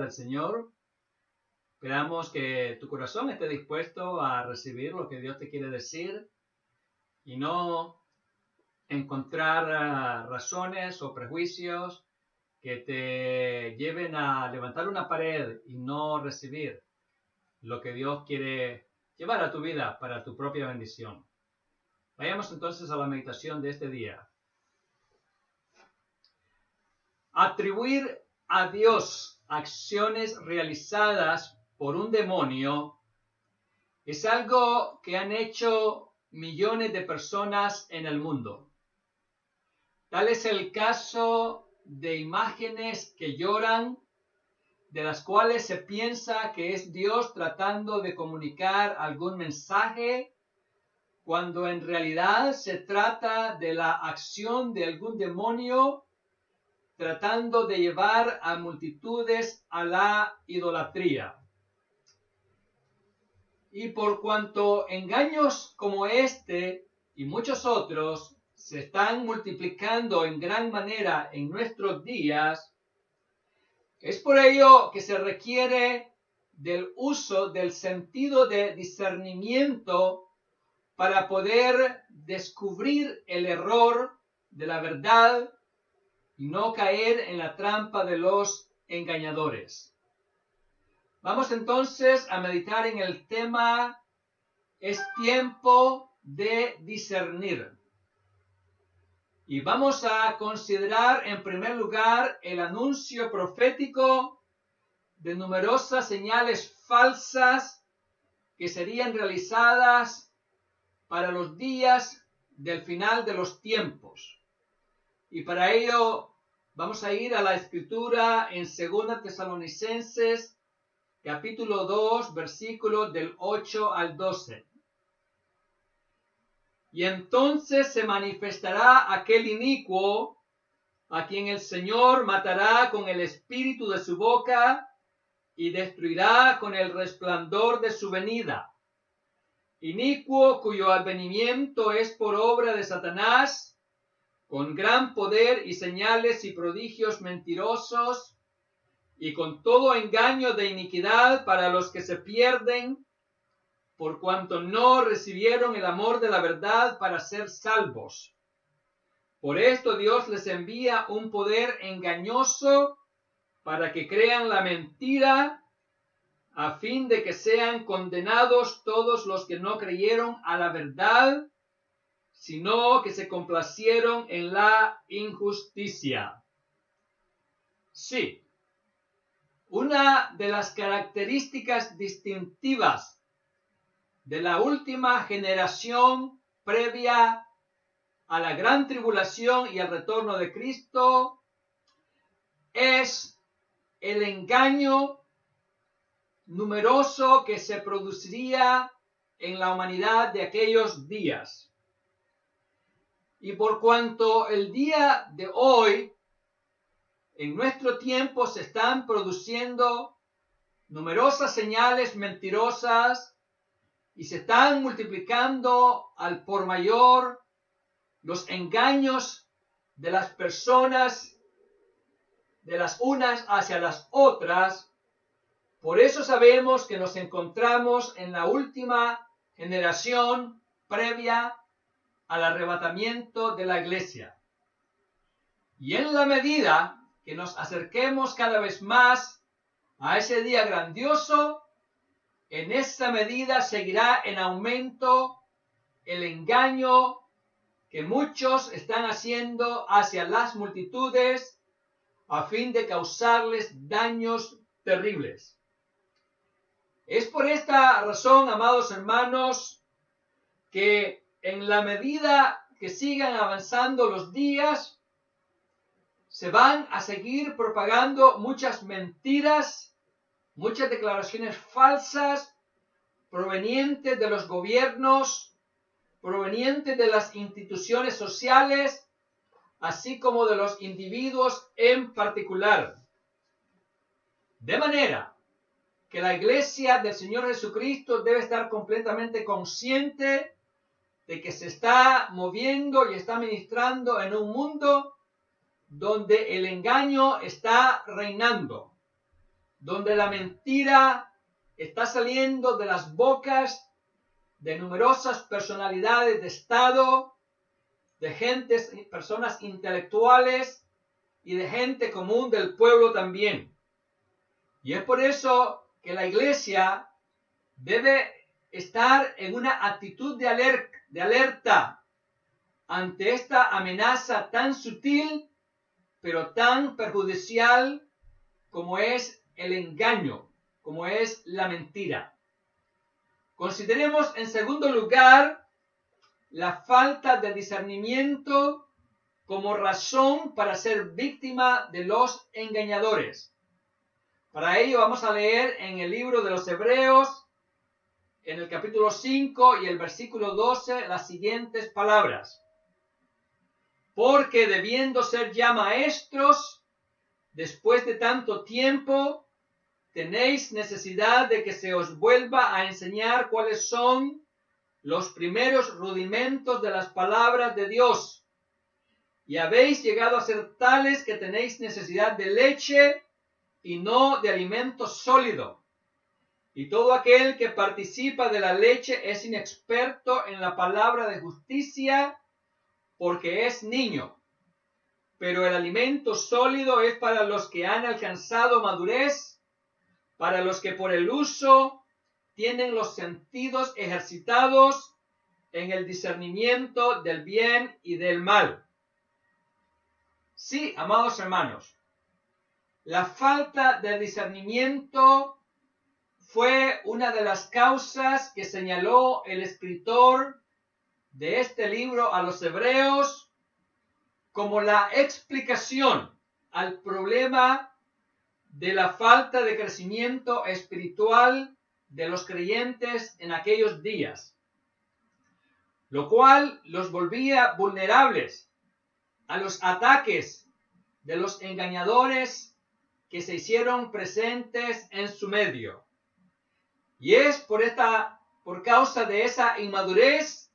del Señor. Esperamos que tu corazón esté dispuesto a recibir lo que Dios te quiere decir y no encontrar razones o prejuicios que te lleven a levantar una pared y no recibir lo que Dios quiere llevar a tu vida para tu propia bendición. Vayamos entonces a la meditación de este día. Atribuir a Dios acciones realizadas por un demonio es algo que han hecho millones de personas en el mundo. Tal es el caso de imágenes que lloran, de las cuales se piensa que es Dios tratando de comunicar algún mensaje, cuando en realidad se trata de la acción de algún demonio tratando de llevar a multitudes a la idolatría. Y por cuanto engaños como este y muchos otros se están multiplicando en gran manera en nuestros días, es por ello que se requiere del uso del sentido de discernimiento para poder descubrir el error de la verdad y no caer en la trampa de los engañadores. Vamos entonces a meditar en el tema "Es tiempo de discernir". Y vamos a considerar en primer lugar el anuncio profético de numerosas señales falsas que serían realizadas para los días del final de los tiempos. Y para ello vamos a ir a la escritura en 2 Tesalonicenses, capítulo 2, versículos del 8 al 12. Y entonces se manifestará aquel inicuo, a quien el Señor matará con el espíritu de su boca y destruirá con el resplandor de su venida. Inicuo cuyo advenimiento es por obra de Satanás, con gran poder y señales y prodigios mentirosos, y con todo engaño de iniquidad para los que se pierden, por cuanto no recibieron el amor de la verdad para ser salvos. Por esto Dios les envía un poder engañoso para que crean la mentira, a fin de que sean condenados todos los que no creyeron a la verdad, sino que se complacieron en la injusticia. Sí, una de las características distintivas de la última generación previa a la gran tribulación y al retorno de Cristo es el engaño numeroso que se produciría en la humanidad de aquellos días. Y por cuanto el día de hoy, en nuestro tiempo, se están produciendo numerosas señales mentirosas y se están multiplicando al por mayor los engaños de las personas, de las unas hacia las otras, por eso sabemos que nos encontramos en la última generación previa al arrebatamiento de la iglesia. Y en la medida que nos acerquemos cada vez más a ese día grandioso, en esa medida seguirá en aumento el engaño que muchos están haciendo hacia las multitudes a fin de causarles daños terribles. Es por esta razón, amados hermanos, que en la medida que sigan avanzando los días, se van a seguir propagando muchas mentiras, muchas declaraciones falsas provenientes de los gobiernos, provenientes de las instituciones sociales, así como de los individuos en particular. De manera que la iglesia del Señor Jesucristo debe estar completamente consciente de que se está moviendo y está ministrando en un mundo donde el engaño está reinando, donde la mentira está saliendo de las bocas de numerosas personalidades de Estado, de personas intelectuales y de gente común del pueblo también. Y es por eso que la iglesia debe estar en una actitud de alerta ante esta amenaza tan sutil, pero tan perjudicial como es el engaño, como es la mentira. Consideremos en segundo lugar la falta de discernimiento como razón para ser víctima de los engañadores. Para ello vamos a leer en el libro de los Hebreos, en el capítulo 5 y el versículo 12, las siguientes palabras. Porque debiendo ser ya maestros, después de tanto tiempo, tenéis necesidad de que se os vuelva a enseñar cuáles son los primeros rudimentos de las palabras de Dios. Y habéis llegado a ser tales que tenéis necesidad de leche y no de alimento sólido. Y todo aquel que participa de la leche es inexperto en la palabra de justicia, porque es niño. Pero el alimento sólido es para los que han alcanzado madurez, para los que por el uso tienen los sentidos ejercitados en el discernimiento del bien y del mal. Sí, amados hermanos, la falta de discernimiento fue una de las causas que señaló el escritor de este libro a los hebreos como la explicación al problema de la falta de crecimiento espiritual de los creyentes en aquellos días, lo cual los volvía vulnerables a los ataques de los engañadores que se hicieron presentes en su medio. Y es por causa de esa inmadurez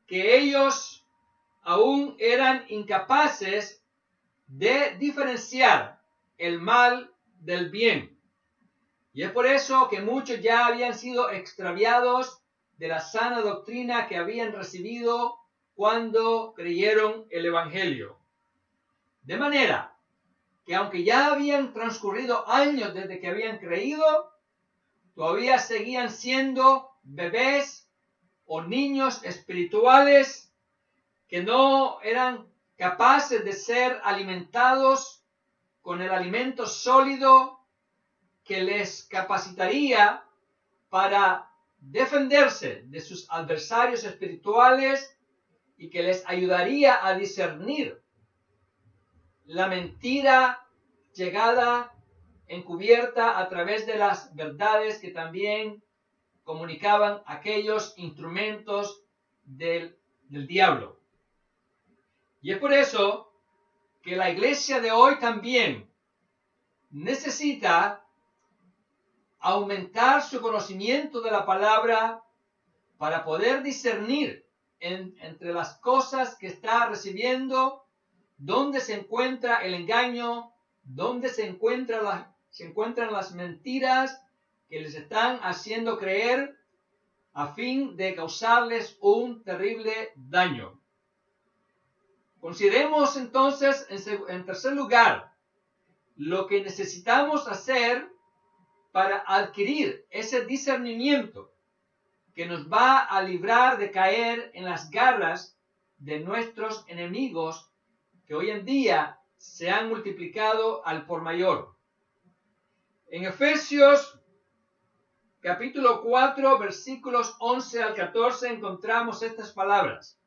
que ellos aún eran incapaces de diferenciar el mal del bien. Y es por eso que muchos ya habían sido extraviados de la sana doctrina que habían recibido cuando creyeron el Evangelio. De manera que aunque ya habían transcurrido años desde que habían creído, todavía seguían siendo bebés o niños espirituales que no eran capaces de ser alimentados con el alimento sólido que les capacitaría para defenderse de sus adversarios espirituales y que les ayudaría a discernir la mentira llegada encubierta a través de las verdades que también comunicaban aquellos instrumentos del diablo. Y es por eso que la iglesia de hoy también necesita aumentar su conocimiento de la palabra para poder discernir entre las cosas que está recibiendo, dónde se encuentra el engaño, dónde se encuentran las mentiras que les están haciendo creer a fin de causarles un terrible daño. Consideremos entonces, en tercer lugar, lo que necesitamos hacer para adquirir ese discernimiento que nos va a librar de caer en las garras de nuestros enemigos que hoy en día se han multiplicado al por mayor. En Efesios capítulo 4, versículos 11 al 14 encontramos estas palabras.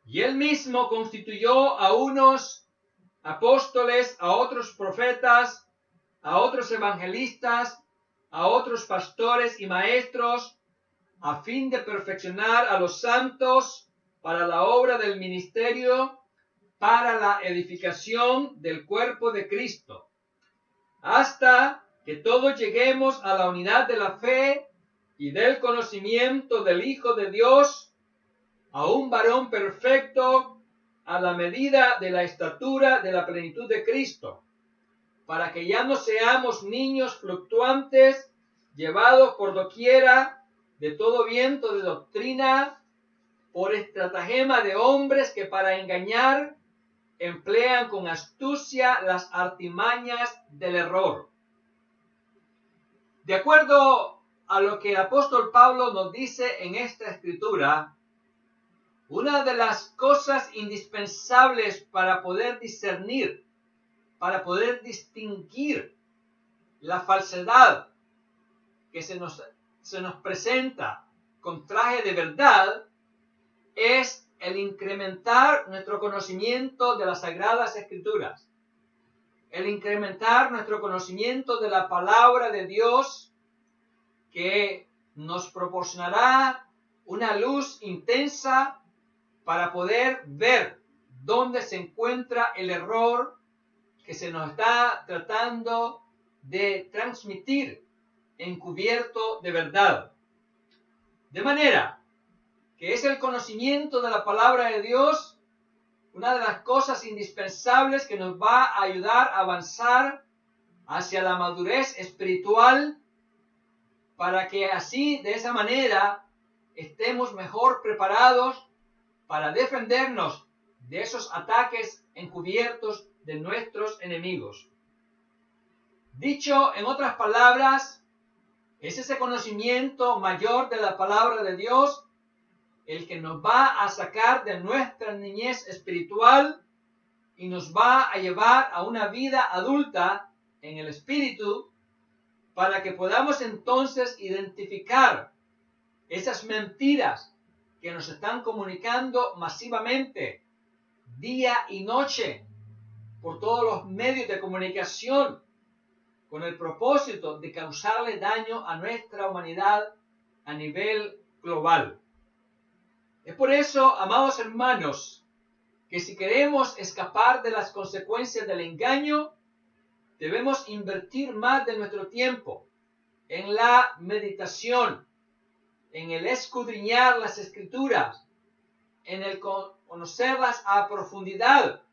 Y él mismo constituyó a unos apóstoles, a otros profetas, a otros evangelistas, a otros pastores y maestros, a fin de perfeccionar a los santos para la obra del ministerio, para la edificación del cuerpo de Cristo, hasta que todos lleguemos a la unidad de la fe y del conocimiento del Hijo de Dios, a un varón perfecto, a la medida de la estatura de la plenitud de Cristo, para que ya no seamos niños fluctuantes, llevados por doquiera de todo viento de doctrina, por estratagema de hombres que para engañar emplean con astucia las artimañas del error. De acuerdo a lo que el apóstol Pablo nos dice en esta escritura, una de las cosas indispensables para poder discernir, para poder distinguir la falsedad que se nos presenta con traje de verdad, es el incrementar nuestro conocimiento de las Sagradas Escrituras, el incrementar nuestro conocimiento de la palabra de Dios, que nos proporcionará una luz intensa para poder ver dónde se encuentra el error que se nos está tratando de transmitir encubierto de verdad. De manera que es el conocimiento de la palabra de Dios una de las cosas indispensables que nos va a ayudar a avanzar hacia la madurez espiritual, para que así, de esa manera, estemos mejor preparados para defendernos de esos ataques encubiertos de nuestros enemigos. Dicho en otras palabras, es ese conocimiento mayor de la palabra de Dios el que nos va a sacar de nuestra niñez espiritual y nos va a llevar a una vida adulta en el espíritu, para que podamos entonces identificar esas mentiras que nos están comunicando masivamente, día y noche, por todos los medios de comunicación, con el propósito de causarle daño a nuestra humanidad a nivel global. Es por eso, amados hermanos, que si queremos escapar de las consecuencias del engaño, debemos invertir más de nuestro tiempo en la meditación, en el escudriñar las Escrituras, en el conocerlas a profundidad,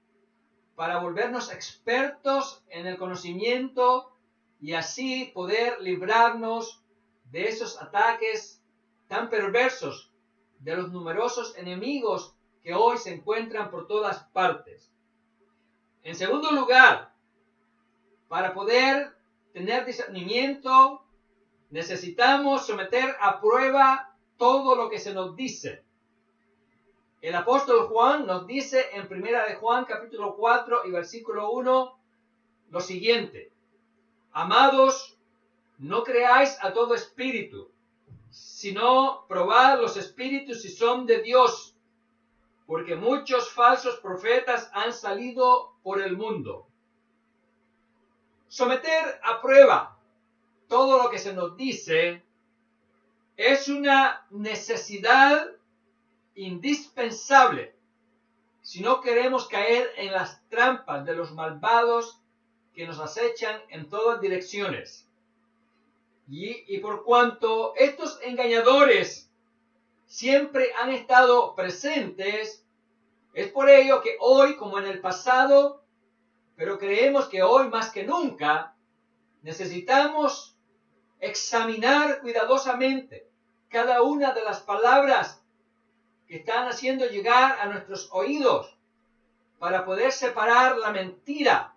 para volvernos expertos en el conocimiento y así poder librarnos de esos ataques tan perversos de los numerosos enemigos que hoy se encuentran por todas partes. En segundo lugar, para poder tener discernimiento, necesitamos someter a prueba todo lo que se nos dice. El apóstol Juan nos dice en 1 de Juan capítulo 4 y versículo 1 lo siguiente: Amados, no creáis a todo espíritu, sino probad los espíritus si son de Dios, porque muchos falsos profetas han salido por el mundo. Someter a prueba todo lo que se nos dice es una necesidad indispensable si no queremos caer en las trampas de los malvados que nos acechan en todas direcciones. Y por cuanto estos engañadores siempre han estado presentes, es por ello que hoy, como en el pasado, pero creemos que hoy más que nunca, necesitamos examinar cuidadosamente cada una de las palabras que están haciendo llegar a nuestros oídos, para poder separar la mentira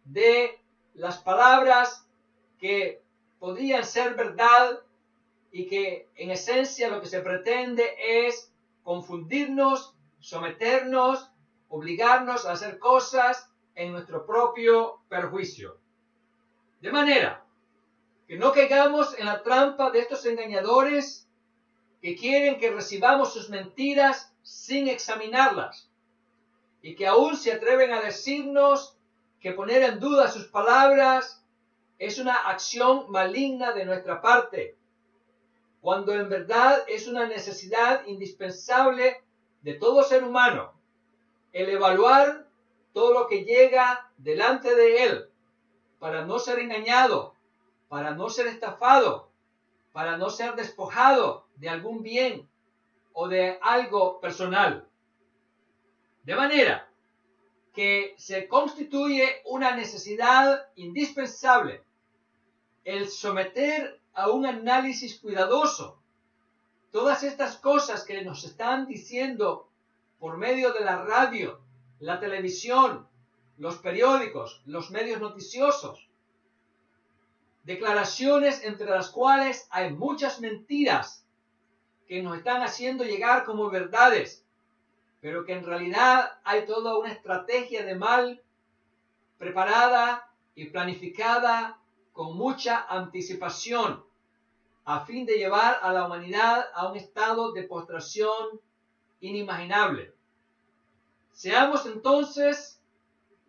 de las palabras que podrían ser verdad y que en esencia lo que se pretende es confundirnos, someternos, obligarnos a hacer cosas en nuestro propio perjuicio. De manera que no caigamos en la trampa de estos engañadores que quieren que recibamos sus mentiras sin examinarlas, y que aún se atreven a decirnos que poner en duda sus palabras es una acción maligna de nuestra parte, cuando en verdad es una necesidad indispensable de todo ser humano el evaluar todo lo que llega delante de él, para no ser engañado, para no ser estafado, para no ser despojado de algún bien o de algo personal. De manera que se constituye una necesidad indispensable el someter a un análisis cuidadoso todas estas cosas que nos están diciendo por medio de la radio, la televisión, los periódicos, los medios noticiosos. Declaraciones entre las cuales hay muchas mentiras que nos están haciendo llegar como verdades, pero que en realidad hay toda una estrategia de mal preparada y planificada con mucha anticipación a fin de llevar a la humanidad a un estado de postración inimaginable. Seamos entonces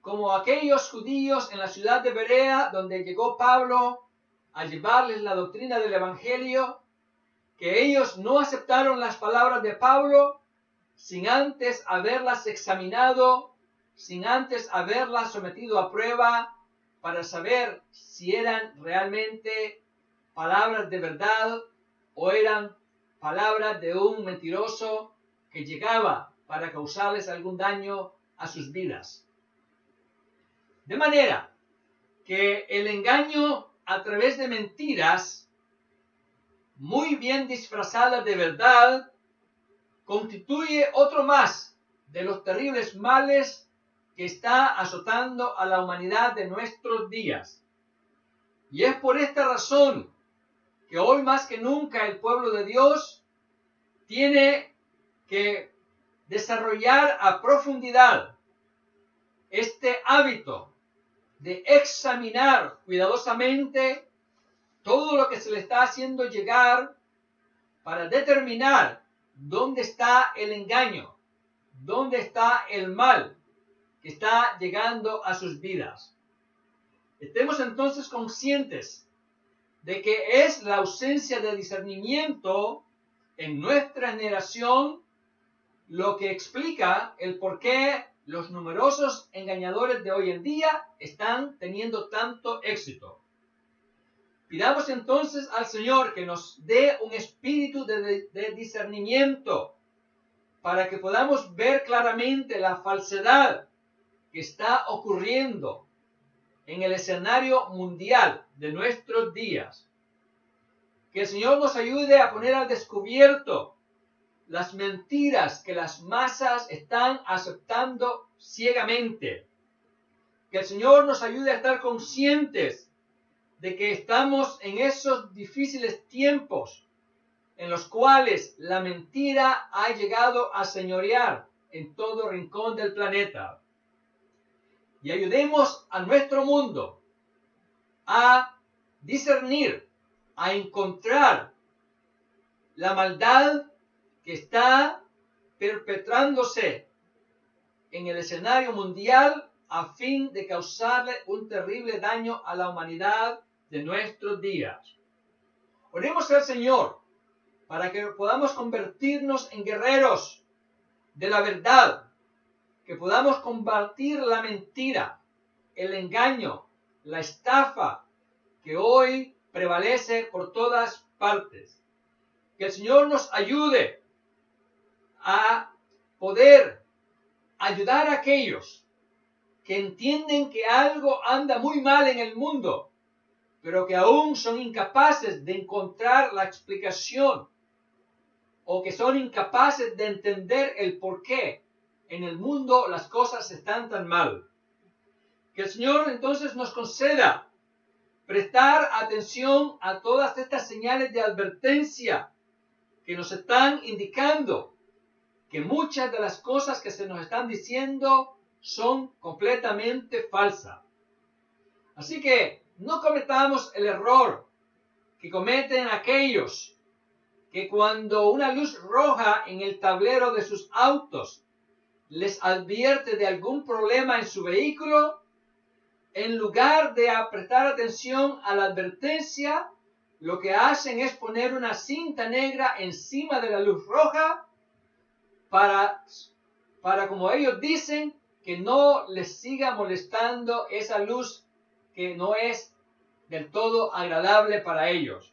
como aquellos judíos en la ciudad de Berea, donde llegó Pablo a llevarles la doctrina del Evangelio, que ellos no aceptaron las palabras de Pablo sin antes haberlas examinado, sin antes haberlas sometido a prueba para saber si eran realmente palabras de verdad o eran palabras de un mentiroso que llegaba para causarles algún daño a sus vidas. De manera que el engaño a través de mentiras muy bien disfrazadas de verdad constituye otro más de los terribles males que está azotando a la humanidad de nuestros días. Y es por esta razón que hoy más que nunca el pueblo de Dios tiene que desarrollar a profundidad este hábito de examinar cuidadosamente todo lo que se le está haciendo llegar para determinar dónde está el engaño, dónde está el mal que está llegando a sus vidas. Estemos entonces conscientes de que es la ausencia de discernimiento en nuestra generación lo que explica el por qué los numerosos engañadores de hoy en día están teniendo tanto éxito. Pidamos entonces al Señor que nos dé un espíritu de discernimiento para que podamos ver claramente la falsedad que está ocurriendo en el escenario mundial de nuestros días. Que el Señor nos ayude a poner al descubierto las mentiras que las masas están aceptando ciegamente. Que el Señor nos ayude a estar conscientes de que estamos en esos difíciles tiempos en los cuales la mentira ha llegado a señorear en todo rincón del planeta. Y ayudemos a nuestro mundo a discernir, a encontrar la maldad que está perpetrándose en el escenario mundial a fin de causarle un terrible daño a la humanidad de nuestros días. Oremos al Señor para que podamos convertirnos en guerreros de la verdad, que podamos combatir la mentira, el engaño, la estafa que hoy prevalece por todas partes. Que el Señor nos ayude a poder ayudar a aquellos que entienden que algo anda muy mal en el mundo, pero que aún son incapaces de encontrar la explicación o que son incapaces de entender el por qué en el mundo las cosas están tan mal. Que el Señor entonces nos conceda prestar atención a todas estas señales de advertencia que nos están indicando que muchas de las cosas que se nos están diciendo son completamente falsas. Así que no cometamos el error que cometen aquellos que cuando una luz roja en el tablero de sus autos les advierte de algún problema en su vehículo, en lugar de prestar atención a la advertencia, lo que hacen es poner una cinta negra encima de la luz roja para como ellos dicen, que no les siga molestando esa luz que no es del todo agradable para ellos.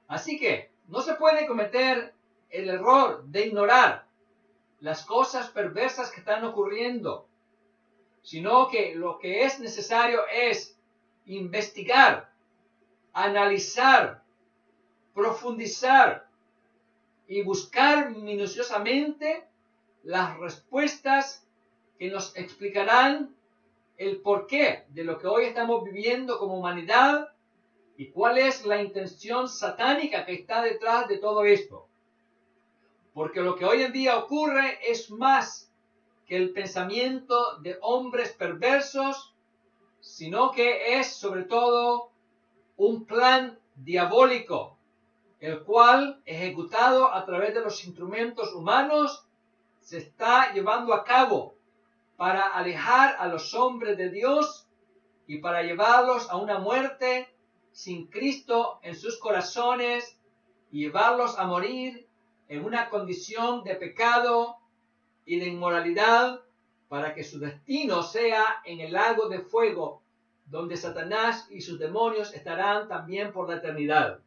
Así que no se puede cometer el error de ignorar las cosas perversas que están ocurriendo sino que lo que es necesario es investigar, analizar, profundizar y buscar minuciosamente las respuestas que nos explicarán el porqué de lo que hoy estamos viviendo como humanidad y cuál es la intención satánica que está detrás de todo esto. Porque lo que hoy en día ocurre es más que el pensamiento de hombres perversos, sino que es sobre todo un plan diabólico, el cual, ejecutado a través de los instrumentos humanos, se está llevando a cabo para alejar a los hombres de Dios y para llevarlos a una muerte sin Cristo en sus corazones y llevarlos a morir en una condición de pecado y de inmoralidad, para que su destino sea en el lago de fuego, donde Satanás y sus demonios estarán también por la eternidad.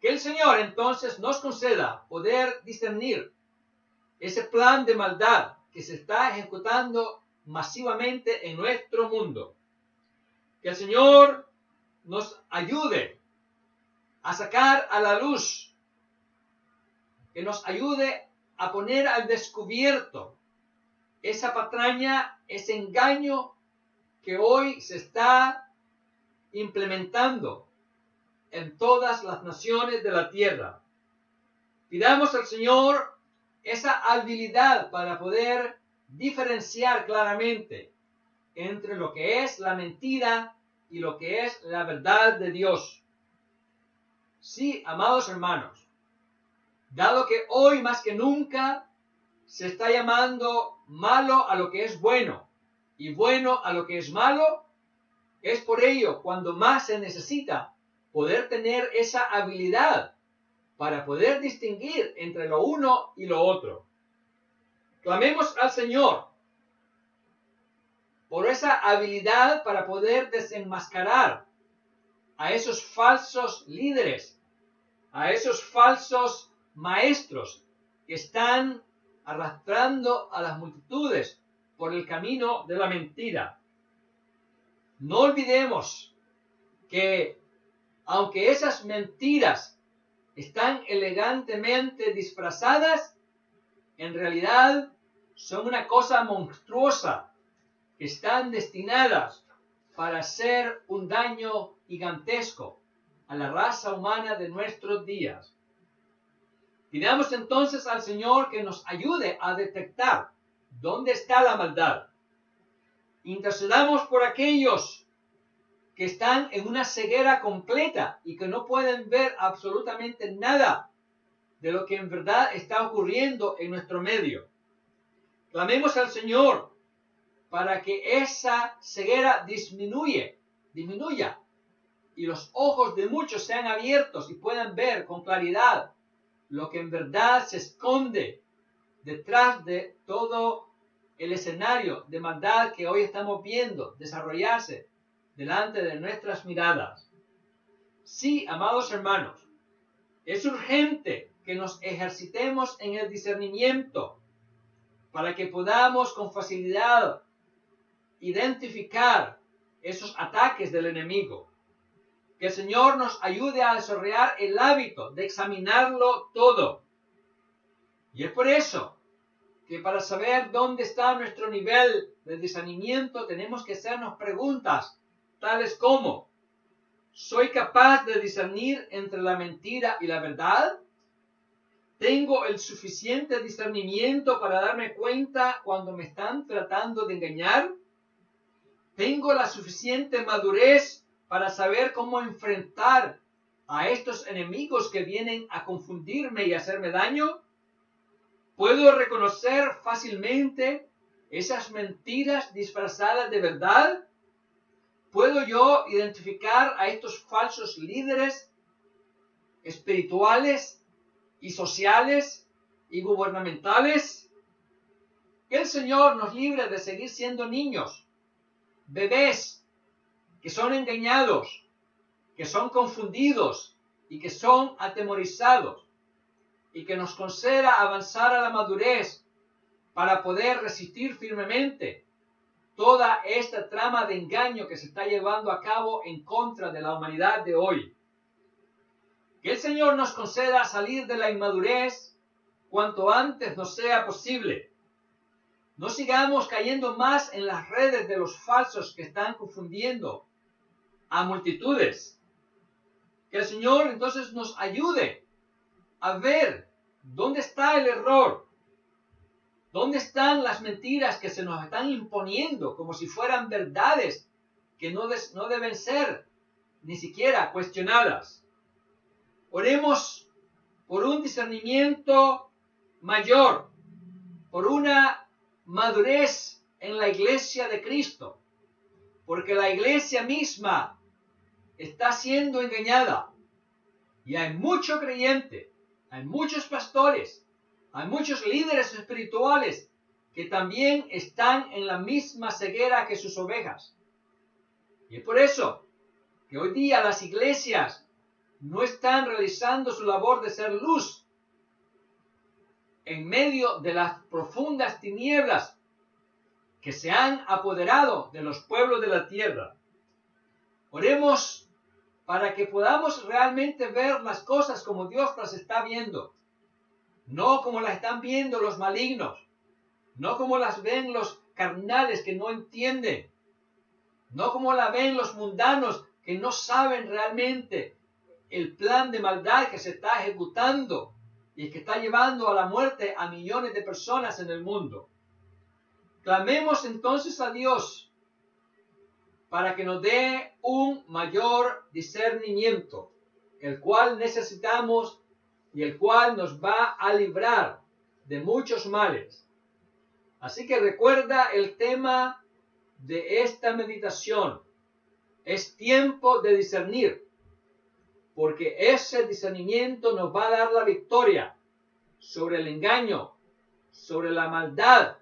Que el Señor entonces nos conceda poder discernir ese plan de maldad que se está ejecutando masivamente en nuestro mundo. Que el Señor nos ayude a sacar a la luz, que nos ayude a poner al descubierto esa patraña, ese engaño que hoy se está implementando en todas las naciones de la tierra. Pidamos al Señor esa habilidad para poder diferenciar claramente entre lo que es la mentira y lo que es la verdad de Dios. Sí, amados hermanos, dado que hoy más que nunca se está llamando malo a lo que es bueno y bueno a lo que es malo, es por ello cuando más se necesita poder tener esa habilidad para poder distinguir entre lo uno y lo otro. Clamemos al Señor por esa habilidad para poder desenmascarar a esos falsos líderes, a esos falsos maestros que están arrastrando a las multitudes por el camino de la mentira. No olvidemos que aunque esas mentiras están elegantemente disfrazadas, en realidad son una cosa monstruosa que están destinadas para hacer un daño gigantesco a la raza humana de nuestros días. Pidamos entonces al Señor que nos ayude a detectar dónde está la maldad. Intercedamos por aquellos que están en una ceguera completa y que no pueden ver absolutamente nada de lo que en verdad está ocurriendo en nuestro medio. Clamemos al Señor para que esa ceguera disminuya y los ojos de muchos sean abiertos y puedan ver con claridad lo que en verdad se esconde detrás de todo el escenario de maldad que hoy estamos viendo desarrollarse delante de nuestras miradas. Sí, amados hermanos, es urgente que nos ejercitemos en el discernimiento para que podamos con facilidad identificar esos ataques del enemigo. Que el Señor nos ayude a desarrollar el hábito de examinarlo todo. Y es por eso que para saber dónde está nuestro nivel de discernimiento tenemos que hacernos preguntas tales como: ¿soy capaz de discernir entre la mentira y la verdad? ¿Tengo el suficiente discernimiento para darme cuenta cuando me están tratando de engañar? ¿Tengo la suficiente madurez para saber cómo enfrentar a estos enemigos que vienen a confundirme y hacerme daño? ¿Puedo reconocer fácilmente esas mentiras disfrazadas de verdad? ¿Puedo yo identificar a estos falsos líderes espirituales y sociales y gubernamentales? Que el Señor nos libre de seguir siendo niños, bebés, que son engañados, que son confundidos y que son atemorizados, y que nos conceda avanzar a la madurez para poder resistir firmemente toda esta trama de engaño que se está llevando a cabo en contra de la humanidad de hoy. Que el Señor nos conceda salir de la inmadurez cuanto antes nos sea posible. No sigamos cayendo más en las redes de los falsos que están confundiendo a multitudes. Que el Señor entonces nos ayude a ver dónde está el error, dónde están las mentiras que se nos están imponiendo como si fueran verdades que no deben ser ni siquiera cuestionadas. Oremos por un discernimiento mayor, por una madurez en la iglesia de Cristo, porque la iglesia misma está siendo engañada y hay mucho creyente, hay muchos pastores, hay muchos líderes espirituales que también están en la misma ceguera que sus ovejas. Y es por eso que hoy día las iglesias no están realizando su labor de ser luz en medio de las profundas tinieblas que se han apoderado de los pueblos de la tierra. Oremos para que podamos realmente ver las cosas como Dios las está viendo, no como las están viendo los malignos, no como las ven los carnales que no entienden, no como la ven los mundanos que no saben realmente el plan de maldad que se está ejecutando y que está llevando a la muerte a millones de personas en el mundo. Clamemos entonces a Dios para que nos dé un mayor discernimiento, el cual necesitamos y el cual nos va a librar de muchos males. Así que recuerda el tema de esta meditación. Es tiempo de discernir, porque ese discernimiento nos va a dar la victoria sobre el engaño, sobre la maldad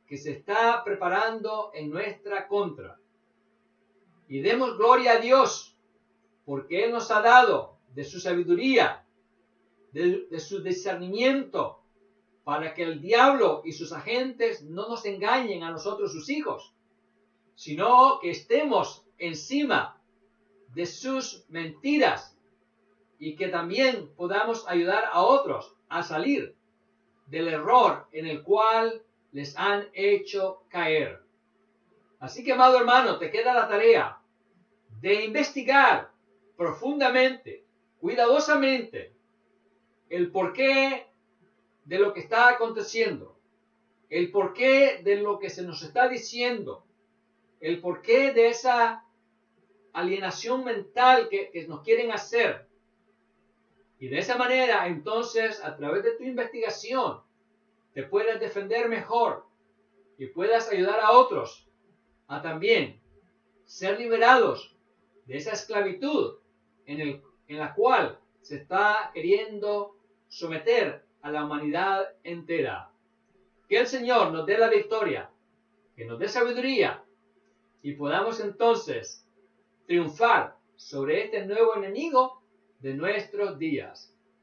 que se está preparando en nuestra contra. Y demos gloria a Dios, porque Él nos ha dado de su sabiduría, de su discernimiento, para que el diablo y sus agentes no nos engañen a nosotros sus hijos, sino que estemos encima de sus mentiras y que también podamos ayudar a otros a salir del error en el cual les han hecho caer. Así que, amado hermano, te queda la tarea de investigar profundamente, cuidadosamente, el porqué de lo que está aconteciendo, el porqué de lo que se nos está diciendo, el porqué de esa alienación mental que nos quieren hacer. Y de esa manera, entonces, a través de tu investigación, te puedas defender mejor y puedas ayudar a otros a también ser liberados de esa esclavitud en la cual se está queriendo someter a la humanidad entera. Que el Señor nos dé la victoria, que nos dé sabiduría y podamos entonces triunfar sobre este nuevo enemigo de nuestros días.